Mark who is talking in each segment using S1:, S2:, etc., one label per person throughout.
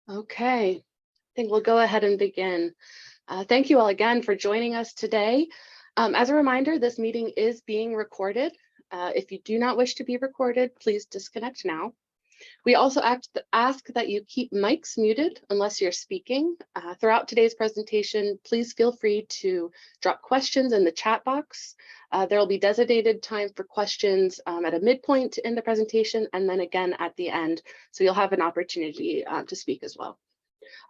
S1: Okay, I think we'll go ahead and begin. Thank you all again for joining us today. As a reminder, this meeting is being recorded. If you do not wish to be recorded, please disconnect now. We also ask that you keep mics muted unless you're speaking. Throughout today's presentation, please feel free to drop questions in the chat box. There will be designated time for questions at a midpoint in the presentation and then again at the end, so you'll have an opportunity to speak as well.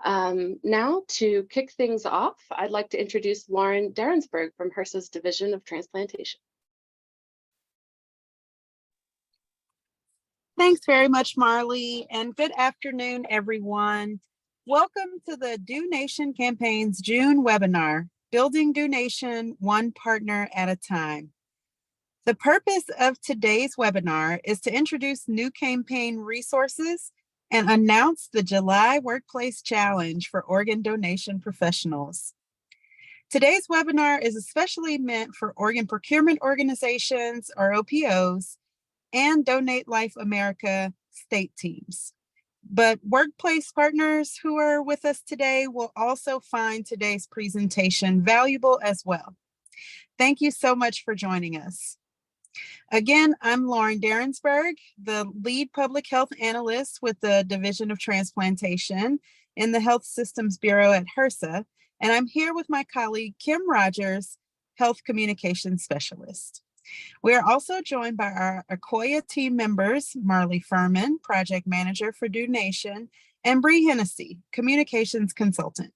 S1: Now, to kick things off, I'd like to introduce Lauren Derensberg from HRSA's Division of Transplantation.
S2: Thanks very much, Marley, and good afternoon, everyone. Welcome to the DoNation Campaign's June webinar, Building DoNation One Partner at a Time. The purpose of today's webinar is to introduce new campaign resources and announce the July Workplace Challenge for organ donation professionals. Today's webinar is especially meant for organ procurement organizations, or OPOs, and Donate Life America state teams. But workplace partners who are with us today will also find today's presentation valuable as well. Thank you so much for joining us. Again, I'm Lauren Derensberg, the lead public health analyst with the Division of Transplantation in the Health Systems Bureau at HRSA, and I'm here with my colleague, Kim Rogers, Health Communications Specialist. We are also joined by our Akoya team members, Marley Furman, Project Manager for DoNation, and Bree Hennessy, Communications Consultant.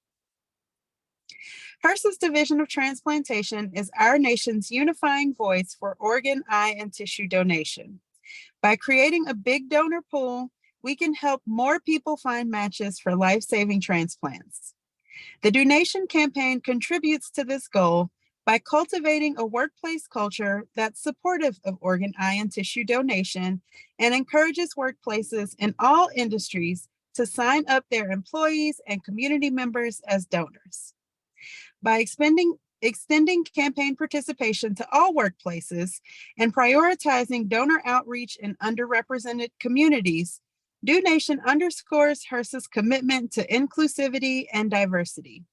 S2: HRSA's Division of Transplantation is our nation's unifying voice for organ, eye, and tissue donation. By creating a big donor pool, we can help more people find matches for life-saving transplants. The DoNation campaign contributes to this goal by cultivating a workplace culture that's supportive of organ, eye, and tissue donation and encourages workplaces in all industries to sign up their employees and community members as donors. By extending campaign participation to all workplaces and prioritizing donor outreach in underrepresented communities, DoNation underscores HRSA's commitment to inclusivity and diversity.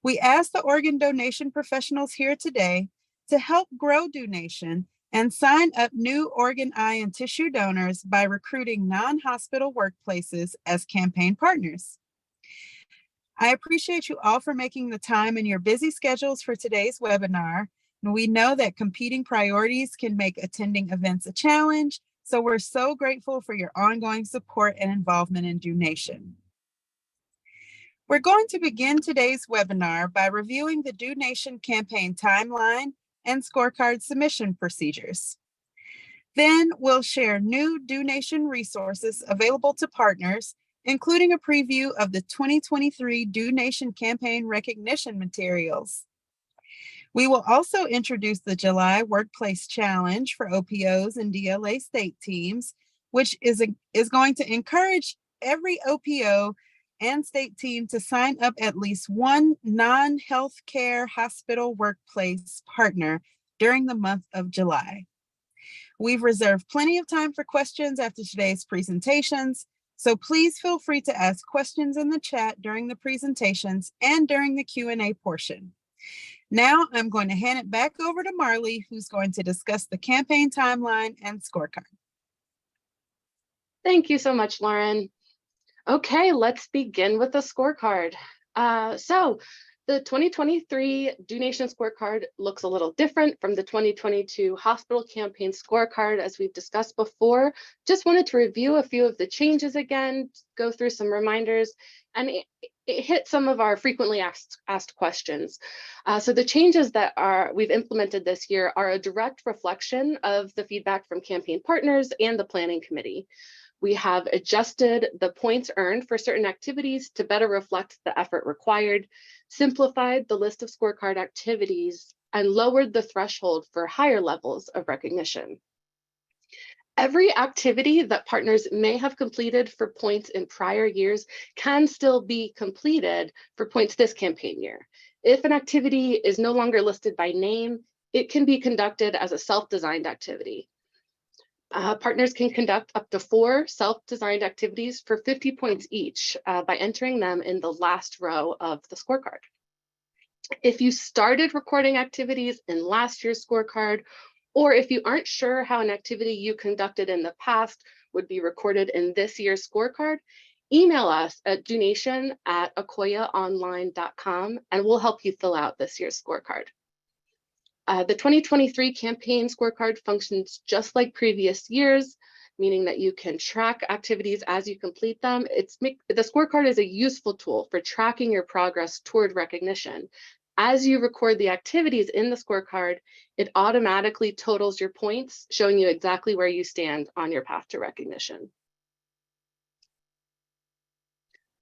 S2: We ask the organ donation professionals here today to help grow DoNation and sign up new organ, eye, and tissue donors by recruiting non-hospital workplaces as campaign partners. I appreciate you all for making the time in your busy schedules for today's webinar. And we know that competing priorities can make attending events a challenge, so we're so grateful for your ongoing support and involvement in DoNation. We're going to begin today's webinar by reviewing the DoNation campaign timeline and scorecard submission procedures. Then we'll share new DoNation resources available to partners, including a preview of the 2023 DoNation campaign recognition materials. We will also introduce the July Workplace Challenge for OPOs and DLA state teams, which is going to encourage every OPO and state team to sign up at least one non-healthcare hospital workplace partner during the month of July. We've reserved plenty of time for questions after today's presentations, so please feel free to ask questions in the chat during the presentations and during the Q&A portion. Now I'm going to hand it back over to Marley, who's going to discuss the campaign timeline and scorecard.
S1: Thank you so much, Lauren. Okay, let's begin with the scorecard. So the 2023 DoNation scorecard looks a little different from the 2022 hospital campaign scorecard, as we've discussed before. Just wanted to review a few of the changes again, go through some reminders, and it hit some of our frequently asked questions. So the changes that we've implemented this year are a direct reflection of the feedback from campaign partners and the planning committee. We have adjusted the points earned for certain activities to better reflect the effort required, simplified the list of scorecard activities, and lowered the threshold for higher levels of recognition. Every activity that partners may have completed for points in prior years can still be completed for points this campaign year. If an activity is no longer listed by name, it can be conducted as a self-designed activity. Partners can conduct up to 4 self-designed activities for 50 points each by entering them in the last row of the scorecard. If you started recording activities in last year's scorecard, or if you aren't sure how an activity you conducted in the past would be recorded in this year's scorecard, email us at donation@akoyaonline.com and we'll help you fill out this year's scorecard. The 2023 campaign scorecard functions just like previous years, meaning that you can track activities as you complete them. The scorecard is a useful tool for tracking your progress toward recognition. As you record the activities in the scorecard, it automatically totals your points, showing you exactly where you stand on your path to recognition.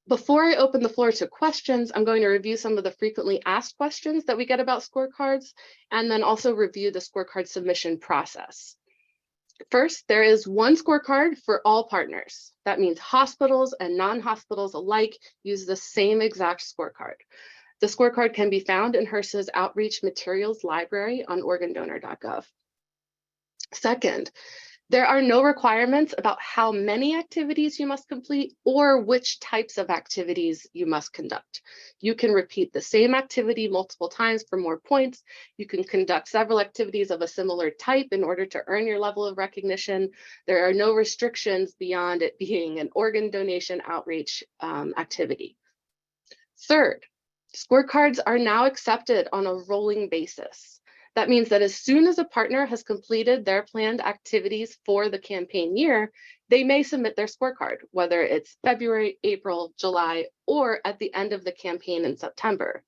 S1: Before I open the floor to questions, I'm going to review some of the frequently asked questions that we get about scorecards, and then also review the scorecard submission process. First, there is one scorecard for all partners. That means hospitals and non-hospitals alike use the same exact scorecard. The scorecard can be found in HRSA's Outreach Materials Library on organdonor.gov. Second, there are no requirements about how many activities you must complete or which types of activities you must conduct. You can repeat the same activity multiple times for more points. You can conduct several activities of a similar type in order to earn your level of recognition. There are no restrictions beyond it being an organ donation outreach activity. Third, scorecards are now accepted on a rolling basis. That means that as soon as a partner has completed their planned activities for the campaign year, they may submit their scorecard, whether it's February, April, July, or at the end of the campaign in September.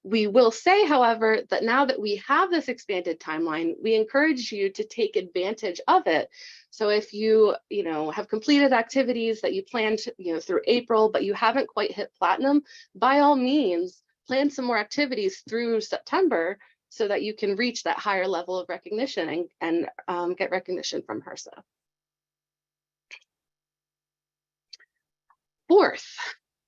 S1: We will say, however, that now that we have this expanded timeline, we encourage you to take advantage of it. So if you have completed activities that you planned through April, but you haven't quite hit platinum, by all means, plan some more activities through September so that you can reach that higher level of recognition and get recognition from HRSA. Fourth,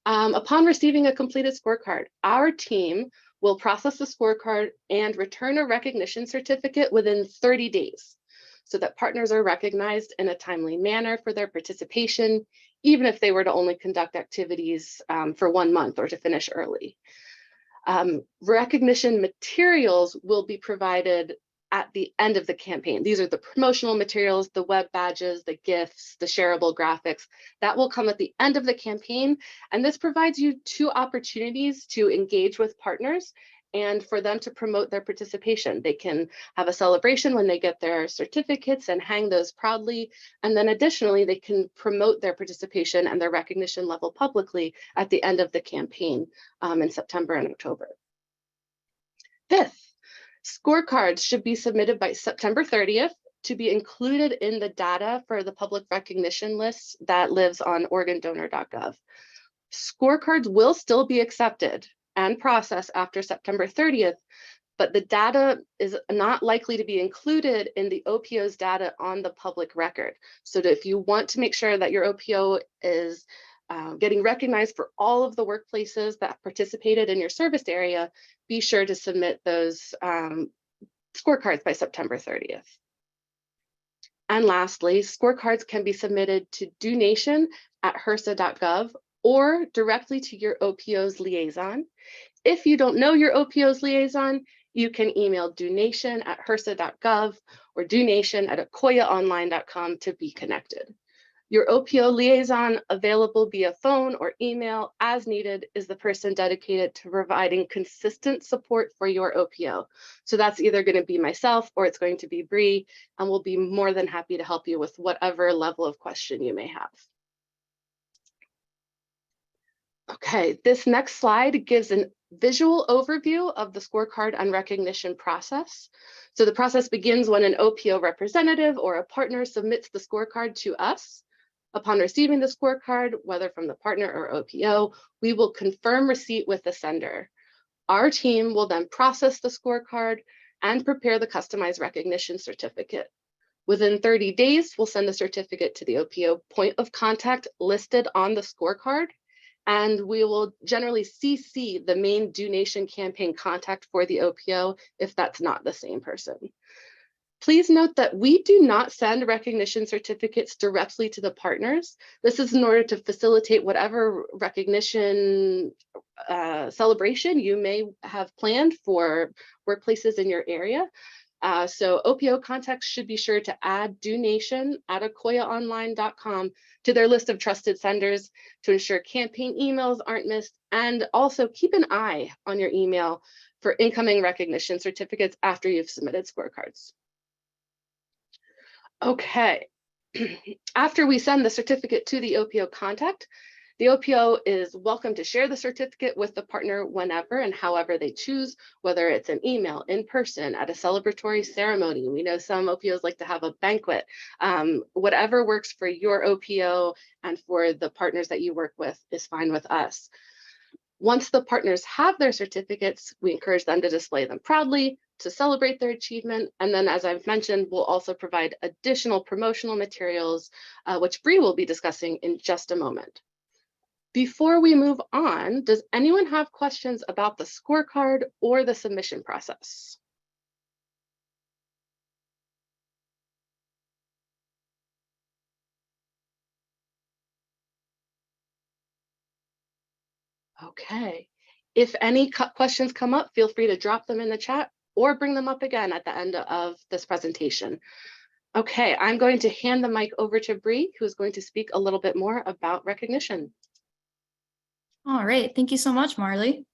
S1: upon receiving a completed scorecard, our team will process the scorecard and return a recognition certificate within 30 days so that partners are recognized in a timely manner for their participation, even if they were to only conduct activities for 1 month or to finish early. Recognition materials will be provided at the end of the campaign. These are the promotional materials, the web badges, the gifts, the shareable graphics. That will come at the end of the campaign. And this provides you 2 opportunities to engage with partners and for them to promote their participation. They can have a celebration when they get their certificates and hang those proudly. And then additionally, they can promote their participation and their recognition level publicly at the end of the campaign in September and October. Fifth, scorecards should be submitted by September 30th to be included in the data for the public recognition list that lives on organdonor.gov. Scorecards will still be accepted and processed after September 30th, but the data is not likely to be included in the OPO's data on the public record. So if you want to make sure that your OPO is getting recognized for all of the workplaces that participated in your service area, be sure to submit those scorecards by September 30th. And lastly, scorecards can be submitted to donation@hrsa.gov or directly to your OPO's liaison. If you don't know your OPO's liaison, you can email donation@hrsa.gov or donation@akoyaonline.com to be connected. Your OPO liaison, available via phone or email as needed, is the person dedicated to providing consistent support for your OPO. So that's either going to be myself or it's going to be Bree, and we'll be more than happy to help you with whatever level of question you may have. Okay, this next slide gives a visual overview of the scorecard and recognition process. So the process begins when an OPO representative or a partner submits the scorecard to us. Upon receiving the scorecard, whether from the partner or OPO, we will confirm receipt with the sender. Our team will then process the scorecard and prepare the customized recognition certificate. Within 30 days, we'll send the certificate to the OPO point of contact listed on the scorecard, and we will generally CC the main donation campaign contact for the OPO if that's not the same person. Please note that we do not send recognition certificates directly to the partners. This is in order to facilitate whatever recognition celebration you may have planned for workplaces in your area. So OPO contacts should be sure to add donation@akoyaonline.com to their list of trusted senders to ensure campaign emails aren't missed, and also keep an eye on your email for incoming recognition certificates after you've submitted scorecards. Okay, after we send the certificate to the OPO contact, the OPO is welcome to share the certificate with the partner whenever and however they choose, whether it's an email, in person, at a celebratory ceremony. We know some OPOs like to have a banquet. Whatever works for your OPO and for the partners that you work with is fine with us. Once the partners have their certificates, we encourage them to display them proudly, to celebrate their achievement. And then, as I've mentioned, we'll also provide additional promotional materials, which Bree will be discussing in just a moment. Before we move on, does anyone have questions about the scorecard or the submission process? Okay, if any questions come up, feel free to drop them in the chat or bring them up again at the end of this presentation. Okay, I'm going to hand the mic over to Bree, who's going to speak a little bit more about recognition.
S3: All right, thank you so much, Marley.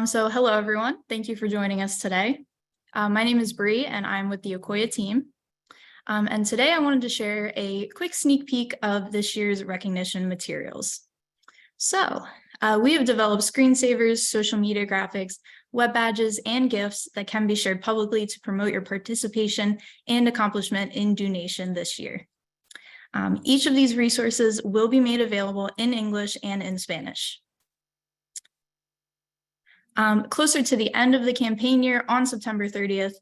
S3: So hello, everyone. Thank you for joining us today. My name is Bree, and I'm with the Akoya team. And today I wanted to share a quick sneak peek of this year's recognition materials. So we have developed screensavers, social media graphics, web badges, and GIFs that can be shared publicly to promote your participation and accomplishment in DoNation this year. Each of these resources will be made available in English and in Spanish. Closer to the end of the campaign year on September 30th,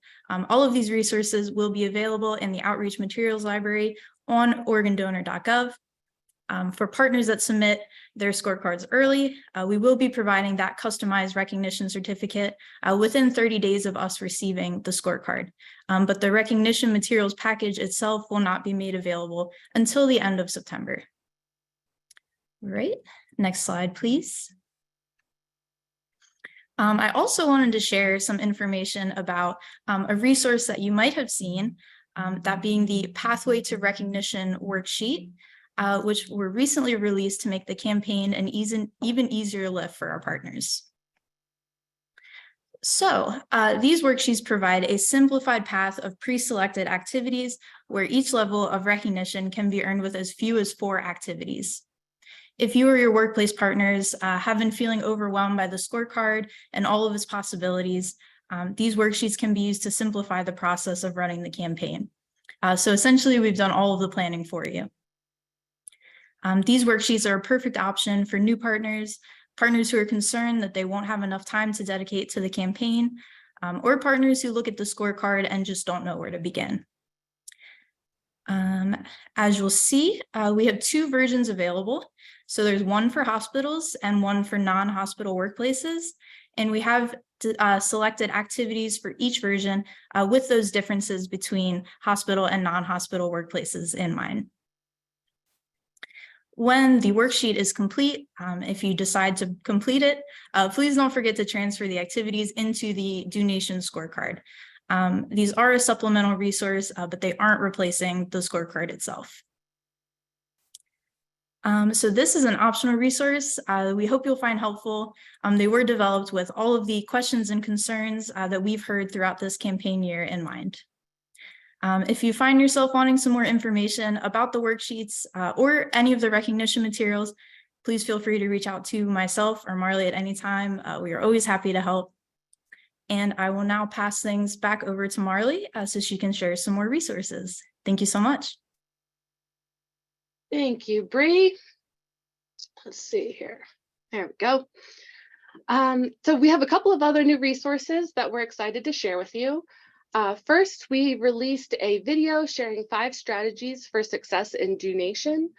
S3: all of these resources will be available in the Outreach Materials Library on organdonor.gov. For partners that submit their scorecards early, we will be providing that customized recognition certificate within 30 days of us receiving the scorecard. But the recognition materials package itself will not be made available until the end of September. All right, next slide, please. I also wanted to share some information about a resource that you might have seen, that being the Pathway to Recognition worksheet, which were recently released to make the campaign an even easier lift for our partners. So these worksheets provide a simplified path of pre-selected activities where each level of recognition can be earned with as few as 4 activities. If you or your workplace partners have been feeling overwhelmed by the scorecard and all of its possibilities, these worksheets can be used to simplify the process of running the campaign. So essentially, we've done all of the planning for you. These worksheets are a perfect option for new partners who are concerned that they won't have enough time to dedicate to the campaign, or partners who look at the scorecard and just don't know where to begin. As you'll see, we have 2 versions available. So there's one for hospitals and one for non-hospital workplaces. And we have selected activities for each version with those differences between hospital and non-hospital workplaces in mind. When the worksheet is complete, if you decide to complete it, please don't forget to transfer the activities into the DoNation scorecard. These are a supplemental resource, but they aren't replacing the scorecard itself. So this is an optional resource we hope you'll find helpful. They were developed with all of the questions and concerns that we've heard throughout this campaign year in mind. If you find yourself wanting some more information about the worksheets or any of the recognition materials, please feel free to reach out to myself or Marley at any time. We are always happy to help. And I will now pass things back over to Marley so she can share some more resources. Thank you so much.
S1: Thank you, Bree. Let's see here. There we go. So we have a couple of other new resources that we're excited to share with you. First, we released a video sharing 5 strategies for success in DoNation.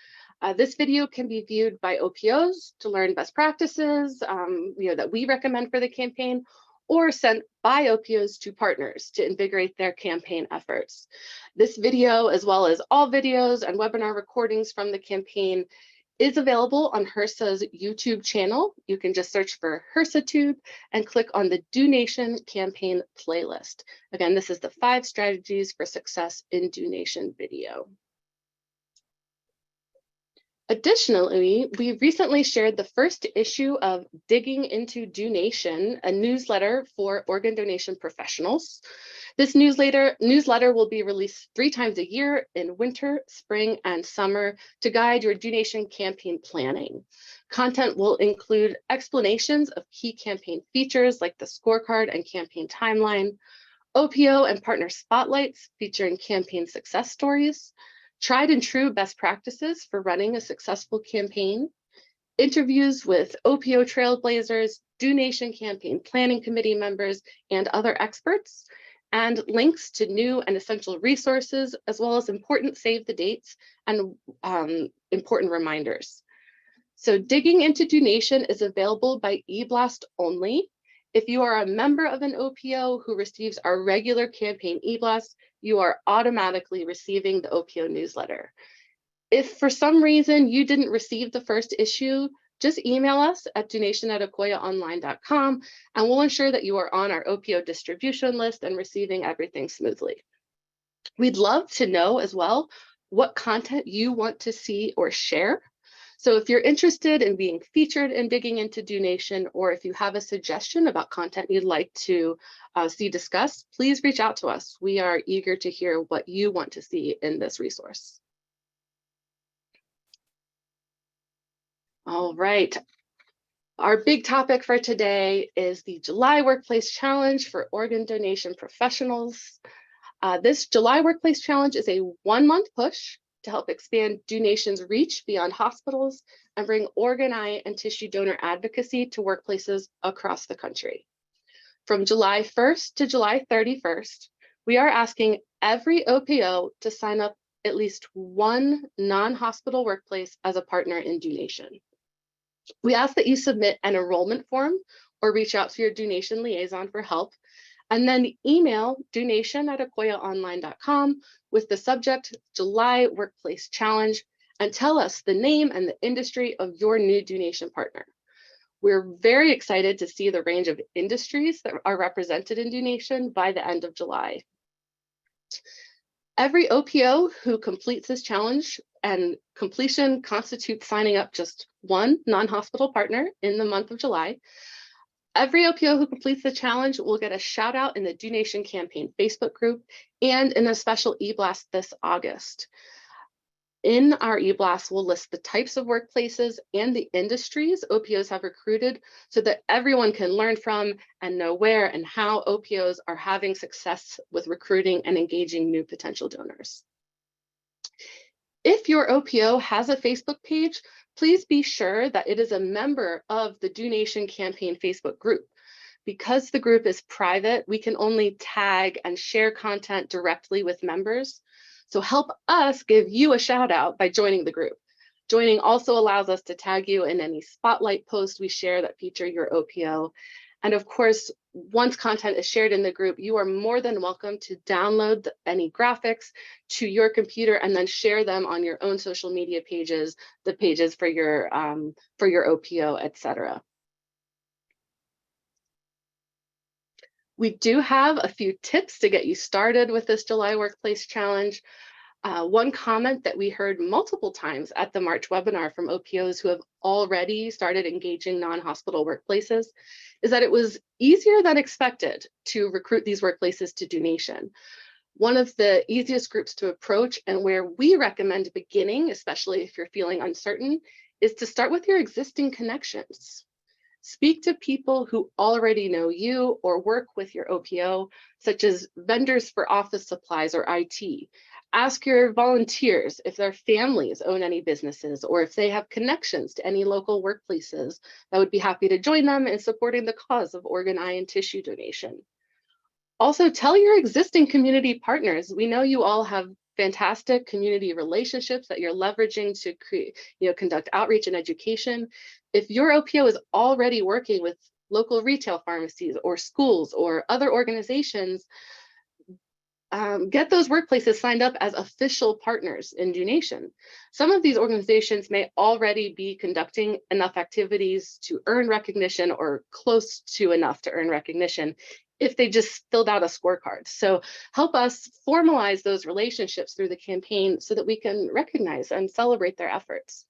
S1: This video can be viewed by OPOs to learn best practices that we recommend for the campaign, or sent by OPOs to partners to invigorate their campaign efforts. This video, as well as all videos and webinar recordings from the campaign, is available on HRSA's YouTube channel. You can just search for HRSATube and click on the Do Nation campaign playlist. Again, this is the 5 strategies for success in Do Nation video. Additionally, we recently shared the first issue of Digging into Donation, a newsletter for organ donation professionals. This newsletter will be released 3 times a year in winter, spring, and summer to guide your donation campaign planning. Content will include explanations of key campaign features like the scorecard and campaign timeline, OPO and partner spotlights featuring campaign success stories, tried and true best practices for running a successful campaign, interviews with OPO trailblazers, donation campaign planning committee members, and other experts, and links to new and essential resources, as well as important save the dates and important reminders. So Digging into Donation is available by eBlast only. If you are a member of an OPO who receives our regular campaign eBlast, you are automatically receiving the OPO newsletter. If for some reason you didn't receive the first issue, just email us at donation@akoyaonline.com and we'll ensure that you are on our OPO distribution list and receiving everything smoothly. We'd love to know as well what content you want to see or share. So if you're interested in being featured in Digging into Donation, or if you have a suggestion about content you'd like to see discussed, please reach out to us. We are eager to hear what you want to see in this resource. All right. Our big topic for today is the July Workplace Challenge for organ donation professionals. This July Workplace Challenge is a 1-month push to help expand donation's reach beyond hospitals and bring organ, eye, and tissue donor advocacy to workplaces across the country. From July 1st to July 31st, we are asking every OPO to sign up at least one non-hospital workplace as a partner in donation. We ask that you submit an enrollment form or reach out to your donation liaison for help, and then email donation@akoyaonline.com with the subject July Workplace Challenge and tell us the name and the industry of your new donation partner. We're very excited to see the range of industries that are represented in donation by the end of July. Every OPO who completes this challenge, and completion constitutes signing up just one non-hospital partner in the month of July, every OPO who completes the challenge will get a shout out in the Donation Campaign Facebook group and in a special eBlast this August. In our eBlast, we'll list the types of workplaces and the industries OPOs have recruited so that everyone can learn from and know where and how OPOs are having success with recruiting and engaging new potential donors. If your OPO has a Facebook page, please be sure that it is a member of the Donation Campaign Facebook group. Because the group is private, we can only tag and share content directly with members. So help us give you a shout out by joining the group. Joining also allows us to tag you in any spotlight posts we share that feature your OPO. And of course, once content is shared in the group, you are more than welcome to download any graphics to your computer and then share them on your own social media pages, the pages for your OPO, etc. We do have a few tips to get you started with this July Workplace Challenge. One comment that we heard multiple times at the March webinar from OPOs who have already started engaging non-hospital workplaces is that it was easier than expected to recruit these workplaces to donation. One of the easiest groups to approach and where we recommend beginning, especially if you're feeling uncertain, is to start with your existing connections. Speak to people who already know you or work with your OPO, such as vendors for office supplies or IT. Ask your volunteers if their families own any businesses or if they have connections to any local workplaces that would be happy to join them in supporting the cause of organ, eye, and tissue donation. Also, tell your existing community partners. We know you all have fantastic community relationships that you're leveraging to create, conduct outreach and education. If your OPO is already working with local retail pharmacies or schools or other organizations, get those workplaces signed up as official partners in donation. Some of these organizations may already be conducting enough activities to earn recognition or close to enough to earn recognition if they just filled out a scorecard. So help us formalize those relationships through the campaign so that we can recognize and celebrate their efforts.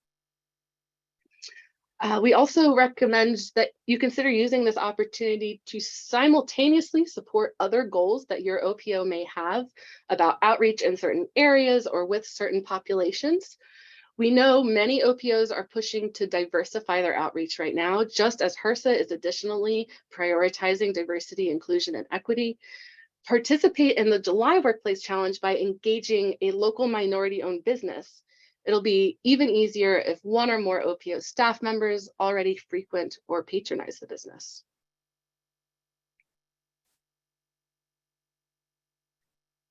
S1: We also recommend that you consider using this opportunity to simultaneously support other goals that your OPO may have about outreach in certain areas or with certain populations. We know many OPOs are pushing to diversify their outreach right now, just as HRSA is additionally prioritizing diversity, inclusion, and equity. Participate in the July Workplace Challenge by engaging a local minority-owned business. It'll be even easier if one or more OPO staff members already frequent or patronize the business.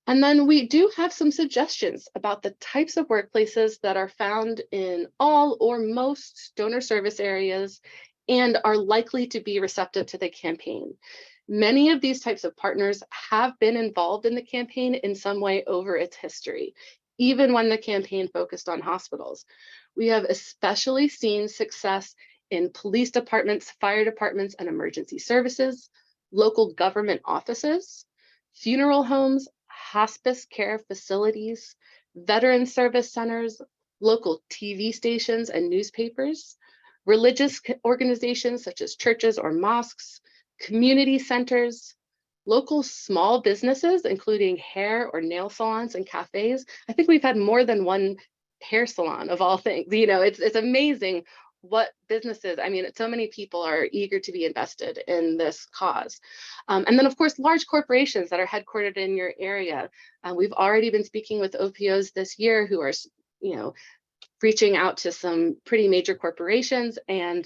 S1: And then we do have some suggestions about the types of workplaces that are found in all or most donor service areas and are likely to be receptive to the campaign. Many of these types of partners have been involved in the campaign in some way over its history, even when the campaign focused on hospitals. We have especially seen success in police departments, fire departments, and emergency services, local government offices, funeral homes, hospice care facilities, veteran service centers, local TV stations and newspapers, religious organizations such as churches or mosques, community centers, local small businesses, including hair or nail salons and cafes. I think we've had more than one hair salon of all things. You know, it's amazing what businesses, I mean, so many people are eager to be invested in this cause. And then of course, large corporations that are headquartered in your area. We've already been speaking with OPOs this year who are, you know, reaching out to some pretty major corporations and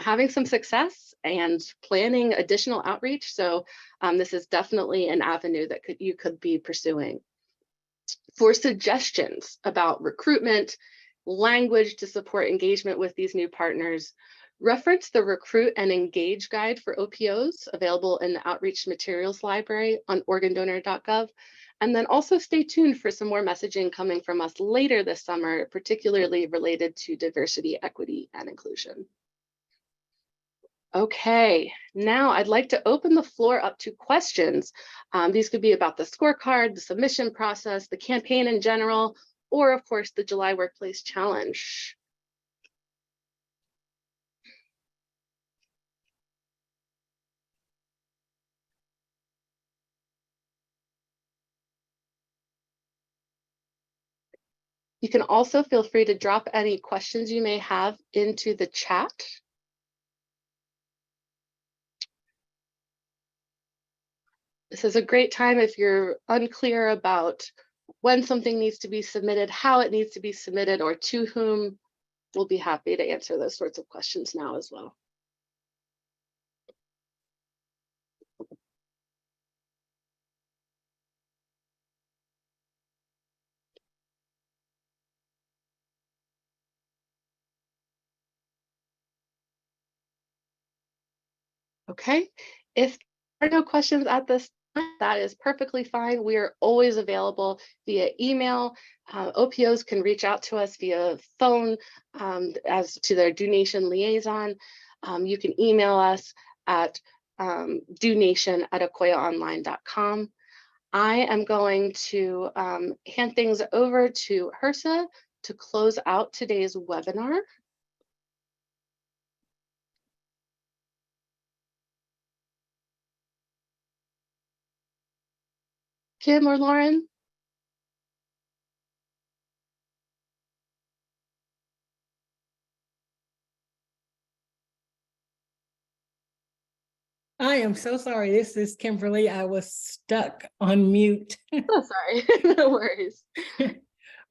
S1: having some success and planning additional outreach. So this is definitely an avenue that you could be pursuing. For suggestions about recruitment, language to support engagement with these new partners, reference the Recruit and Engage Guide for OPOs available in the Outreach Materials Library on organdonor.gov. And then also stay tuned for some more messaging coming from us later this summer, particularly related to diversity, equity, and inclusion. Okay, now I'd like to open the floor up to questions. These could be about the scorecard, the submission process, the campaign in general, or of course, the July Workplace Challenge. You can also feel free to drop any questions you may have into the chat. This is a great time if you're unclear about when something needs to be submitted, how it needs to be submitted, or to whom. We'll be happy to answer those sorts of questions now as well. Okay, if there are no questions at this time, that is perfectly fine. We are always available via email. OPOs can reach out to us via phone as to their donation liaison. You can email us at donation@akoyaonline.com. I am going to hand things over to HRSA to close out today's webinar. Kim or Lauren?
S4: I am so sorry. This is Kimberly. I was stuck on mute.
S1: Oh, sorry, no worries.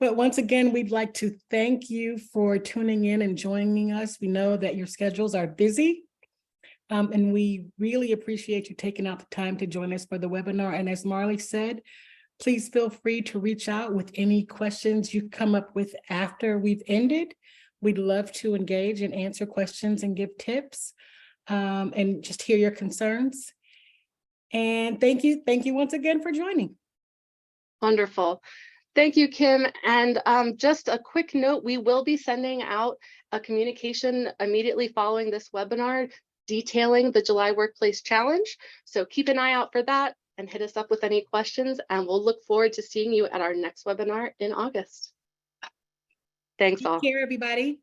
S4: But once again, we'd like to thank you for tuning in and joining us. We know that your schedules are busy, and we really appreciate you taking out the time to join us for the webinar. And as Marley said, please feel free to reach out with any questions you come up with after we've ended. We'd love to engage and answer questions and give tips. and just hear your concerns. And thank you once again for joining.
S1: Wonderful. Thank you, Kim. And just a quick note, we will be sending out a communication immediately following this webinar detailing the July Workplace Challenge. So keep an eye out for that and hit us up with any questions, and we'll look forward to seeing you at our next webinar in August. Thanks all.
S4: Take care, everybody.